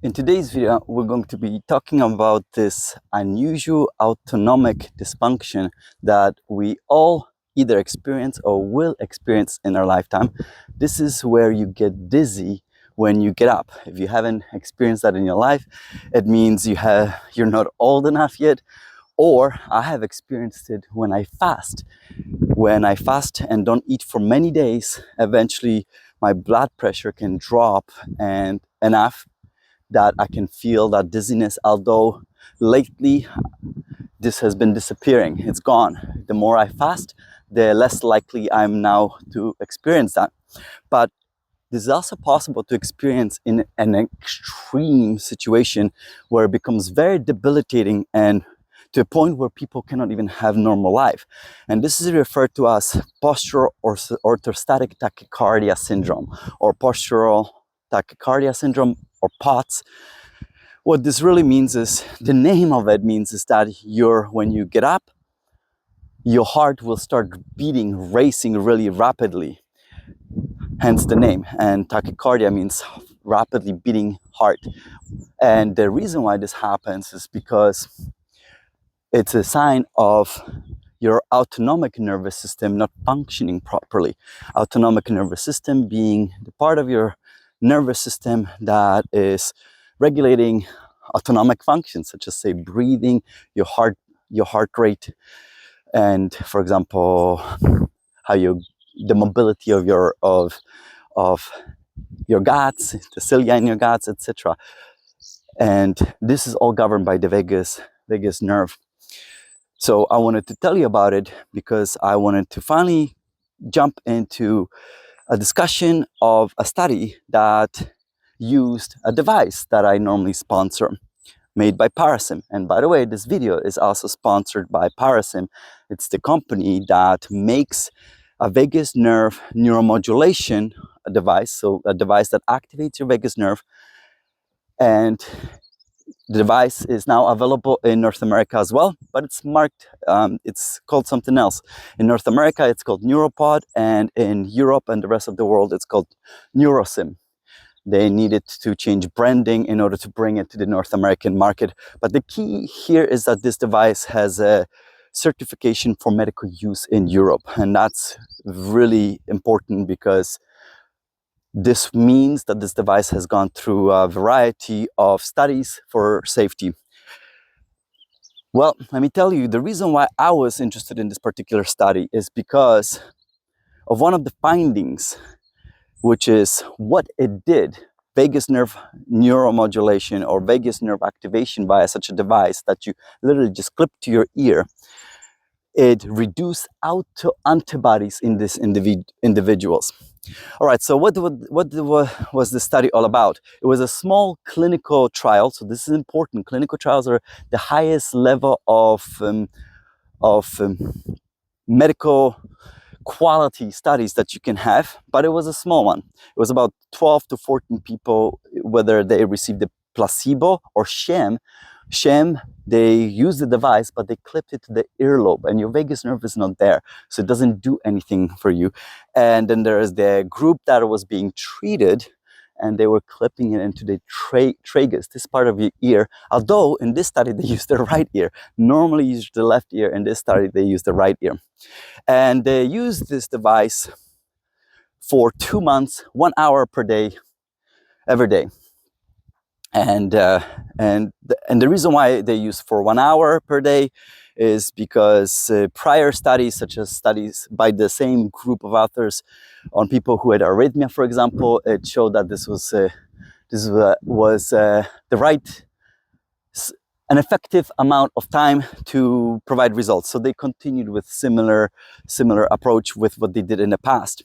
In today's video, we're going to be talking about this unusual autonomic dysfunction that we all either experience or will experience in our lifetime. This is where you get dizzy when you get up. If you haven't experienced that in your life, it means you're not old enough yet, or I have experienced it when I fast. When I fast and don't eat for many days, eventually my blood pressure can drop and enough that I can feel that dizziness, although lately this has been disappearing. It's gone. The more I fast, the less likely I'm now to experience that. But this is also possible to experience in an extreme situation where it becomes very debilitating and to a point where people cannot even have normal life. And this is referred to as postural or orthostatic tachycardia syndrome, or postural tachycardia syndrome, or POTS. What this really means is, the name of it means is that when you get up, your heart will start beating, racing really rapidly. Hence the name. And tachycardia means rapidly beating heart. And the reason why this happens is because it's a sign of your autonomic nervous system not functioning properly. Autonomic nervous system being the part of your nervous system that is regulating autonomic functions, such as, say, breathing, your heart rate, and, for example, the mobility of your guts, the cilia in your guts, etc. And this is all governed by the vagus nerve. So I wanted to tell you about it because I wanted to finally jump into a discussion of a study that used a device that I normally sponsor, made by Parasim. And by the way, this video is also sponsored by Parasim. It's the company that makes a vagus nerve neuromodulation device, so a device that activates your vagus nerve. And the device is now available in North America as well, but it's marked, it's called something else. In North America, it's called Neuropod, and in Europe and the rest of the world, it's called Neurosim. They needed to change branding in order to bring it to the North American market. But the key here is that this device has a certification for medical use in Europe. And that's really important because this means that this device has gone through a variety of studies for safety. Well, let me tell you, the reason why I was interested in this particular study is because of one of the findings, which is what it did. Vagus nerve neuromodulation, or vagus nerve activation via such a device that you literally just clip to your ear, it reduced autoantibodies in these individuals. All right, so what was the study all about? It was a small clinical trial, so this is important. Clinical trials are the highest level of medical quality studies that you can have, but it was a small one. It was about 12 to 14 people, whether they received the placebo or sham. Sham, they use the device, but they clipped it to the earlobe, and your vagus nerve is not there, so it doesn't do anything for you. And then there is the group that was being treated, and they were clipping it into the tragus, this part of your ear. Although in this study they used the right ear. Normally you use the left ear. In this study they used the right ear. And they used this device for 2 months, 1 hour per day, every day. And the reason why they use for 1 hour per day is because prior studies, such as studies by the same group of authors on people who had arrhythmia, for example, it showed that this was an effective amount of time to provide results. So they continued with similar approach with what they did in the past.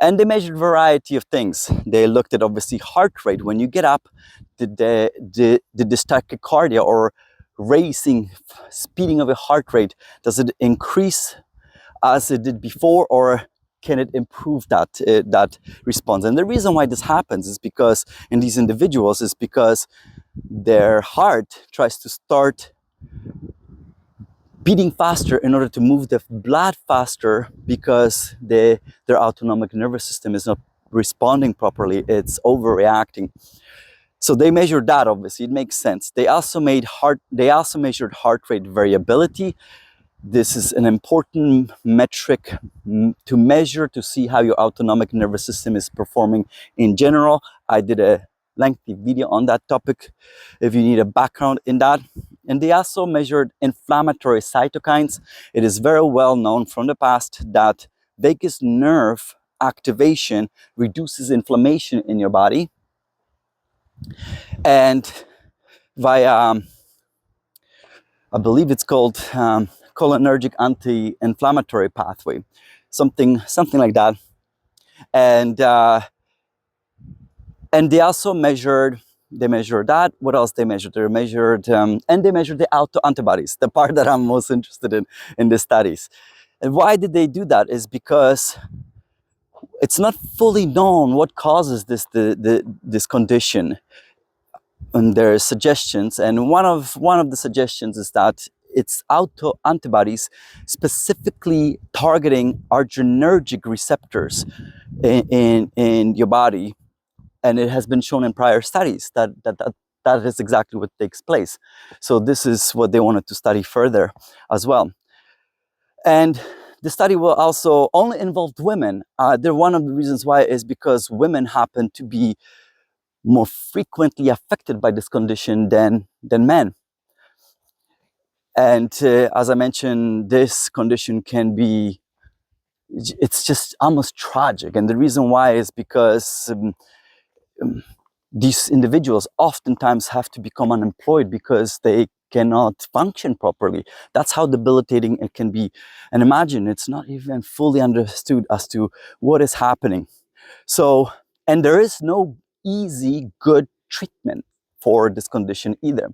And they measured a variety of things. They looked at, obviously, heart rate. When you get up, did this tachycardia, or racing, speeding of a heart rate, does it increase as it did before, or can it improve that response? And the reason why this happens is because in these individuals is because their heart tries to start beating faster in order to move the blood faster, because their autonomic nervous system is not responding properly. It's overreacting. So they measured that, obviously, it makes sense. They also measured heart rate variability. This is an important metric to measure, to see how your autonomic nervous system is performing in general. I did a lengthy video on that topic if you need a background in that. And they also measured inflammatory cytokines. It is very well known from the past that vagus nerve activation reduces inflammation in your body. And via, I believe it's called cholinergic anti-inflammatory pathway, something like that. And they also measured that. What else they measured? They measured and they measured the autoantibodies, the part that I'm most interested in the studies. And why did they do that? Is because it's not fully known what causes this condition. And there are suggestions, and one of the suggestions is that it's autoantibodies specifically targeting adrenergic receptors in your body, and it has been shown in prior studies that is exactly what takes place. So this is what they wanted to study further as well. And the study will also only involve women. One of the reasons why is because women happen to be more frequently affected by this condition than men. And as I mentioned, this condition can be, it's just almost tragic. And the reason why is because these individuals oftentimes have to become unemployed because they cannot function properly. That's how debilitating it can be. And imagine, it's not even fully understood as to what is happening. So, and there is no easy, good treatment for this condition either.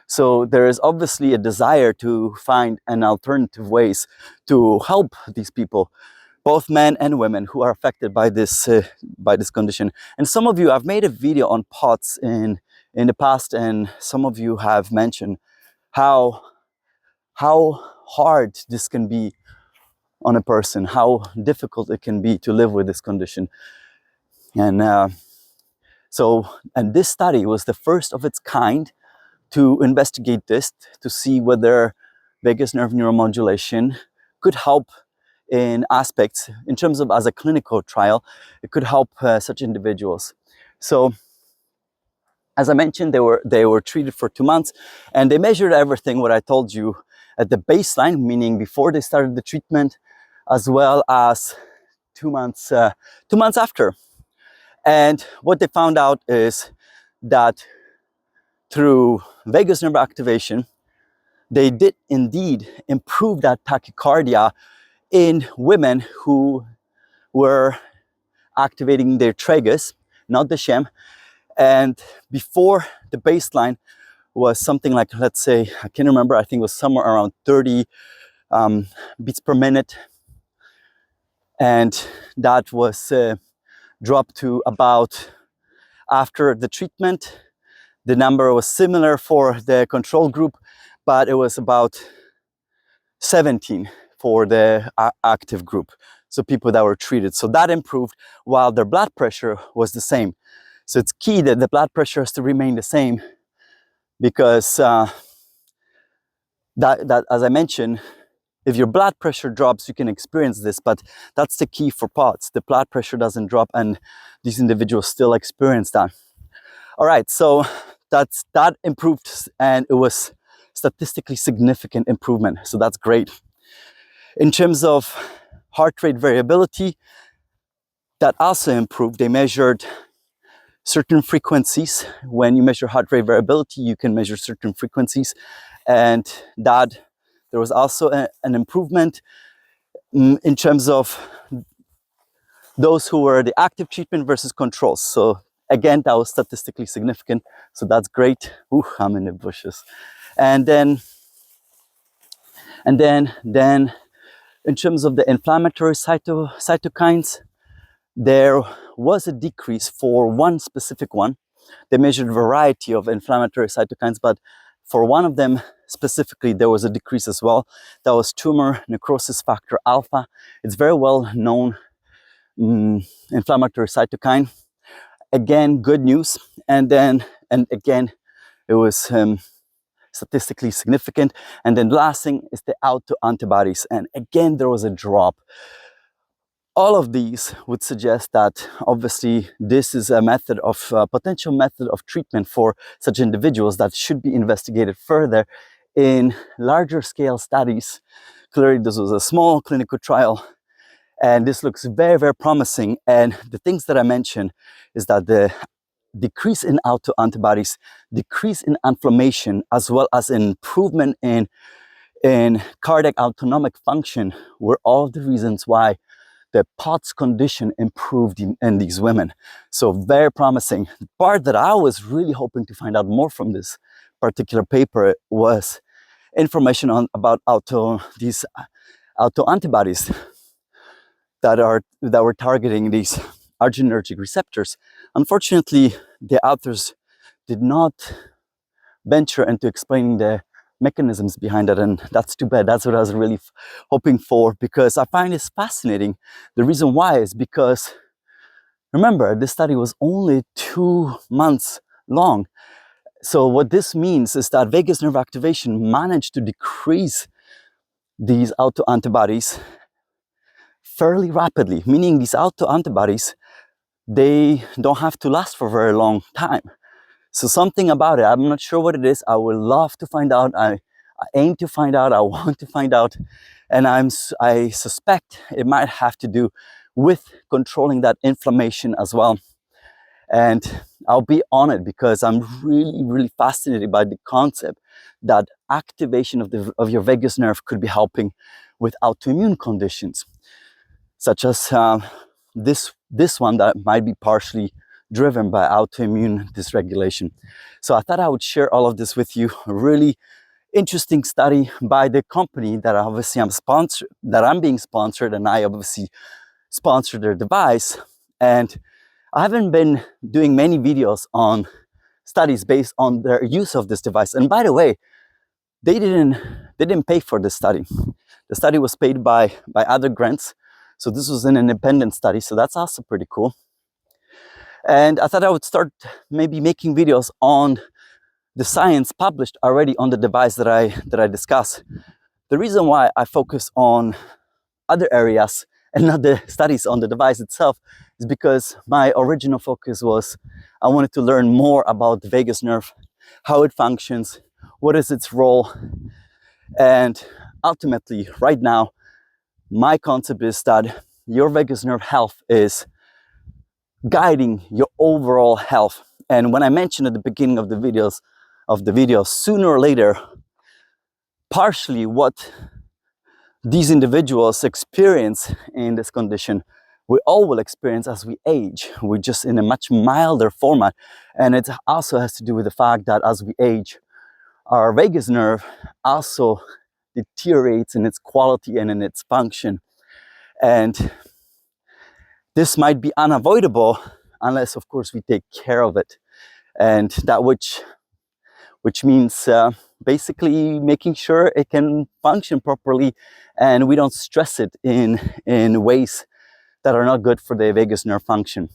So there is obviously a desire to find an alternative ways to help these people, both men and women who are affected by this condition. And some of you, I've made a video on POTS in the past, and some of you have mentioned how hard this can be on a person, how difficult it can be to live with this condition. And and this study was the first of its kind to investigate this, to see whether vagus nerve neuromodulation could help in aspects, in terms of as a clinical trial, it could help such individuals. So, as I mentioned, they were treated for 2 months, and they measured everything what I told you at the baseline, meaning before they started the treatment, as well as 2 months 2 months after. And what they found out is that through vagus nerve activation, they did indeed improve that tachycardia in women who were activating their tragus, not the sham. And before, the baseline was something like, let's say, I can't remember, I think it was somewhere around 30 beats per minute. And that was dropped to about, after the treatment, the number was similar for the control group, but it was about 17 for the active group, so people that were treated. So that improved, while their blood pressure was the same. So it's key that the blood pressure has to remain the same, because that as I mentioned, if your blood pressure drops, you can experience this, but that's the key for POTS. The blood pressure doesn't drop, and these individuals still experience that. All right, so that improved, and it was statistically significant improvement. So that's great. In terms of heart rate variability, that also improved. They measured certain frequencies. When you measure heart rate variability, you can measure certain frequencies, and that there was also an improvement in terms of those who were the active treatment versus controls. So again, that was statistically significant. So that's great. Ooh, I'm in the bushes. And then in terms of the inflammatory cytokines, there was a decrease for one specific one. They measured a variety of inflammatory cytokines, but for one of them specifically, there was a decrease as well. That was tumor necrosis factor alpha. It's very well known inflammatory cytokine. Again, good news. And then And again, it was statistically significant. And then the last thing is the autoantibodies. And again, there was a drop. All of these would suggest that obviously this is a method of potential method of treatment for such individuals that should be investigated further in larger scale studies. Clearly, this was a small clinical trial, and this looks very, very promising. And the things that I mentioned is that the decrease in autoantibodies, decrease in inflammation, as well as improvement in cardiac autonomic function were all the reasons why the POTS condition improved in these women. So very promising. The part that I was really hoping to find out more from this particular paper was information about these autoantibodies that were targeting these adrenergic receptors. Unfortunately, the authors did not venture into explaining the mechanisms behind it, and that's too bad. That's what I was really hoping for, because I find this fascinating. The reason why is because, remember, this study was only 2 months long. So what this means is that vagus nerve activation managed to decrease these autoantibodies fairly rapidly, meaning these autoantibodies, they don't have to last for a very long time. So something about it, I'm not sure what it is. I would love to find out. I aim to find out. I want to find out. And I suspect it might have to do with controlling that inflammation as well. And I'll be on it because I'm really, really fascinated by the concept that activation of your vagus nerve could be helping with autoimmune conditions, such as this one that might be partially driven by autoimmune dysregulation. So I thought I would share all of this with you. A really interesting study by the company that obviously I'm being sponsored, and I obviously sponsored their device. And I haven't been doing many videos on studies based on their use of this device. And by the way, they didn't pay for this study. The study was paid by other grants. So this was an independent study. So that's also pretty cool. And I thought I would start maybe making videos on the science published already on the device that I discuss. The reason why I focus on other areas and not the studies on the device itself is because my original focus was I wanted to learn more about the vagus nerve, how it functions, what is its role. And ultimately, right now, my concept is that your vagus nerve health is guiding your overall health. And when I mentioned at the beginning of the video, sooner or later, partially what these individuals experience in this condition, we all will experience as we age. We're just in a much milder format. And it also has to do with the fact that as we age, our vagus nerve also deteriorates in its quality and in its function. And this might be unavoidable unless, of course, we take care of it. And that which means basically making sure it can function properly and we don't stress it in ways that are not good for the vagus nerve function.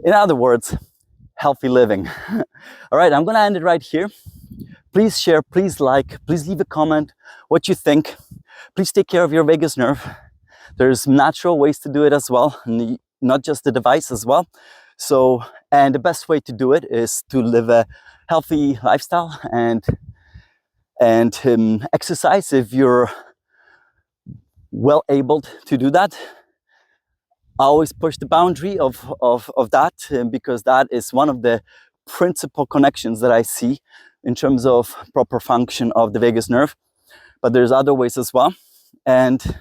In other words, healthy living. All right, I'm gonna end it right here. Please share, please like, please leave a comment what you think. Please take care of your vagus nerve. There's natural ways to do it as well, not just the device as well. So, and the best way to do it is to live a healthy lifestyle and exercise if you're well able to do that. I always push the boundary of that because that is one of the principal connections that I see in terms of proper function of the vagus nerve. But there's other ways as well. And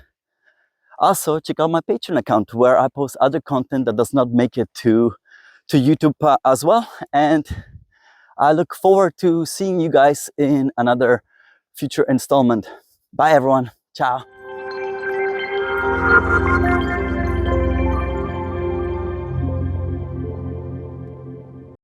also check out my Patreon account where I post other content that does not make it to YouTube as well. And I look forward to seeing you guys in another future installment. Bye everyone. Ciao.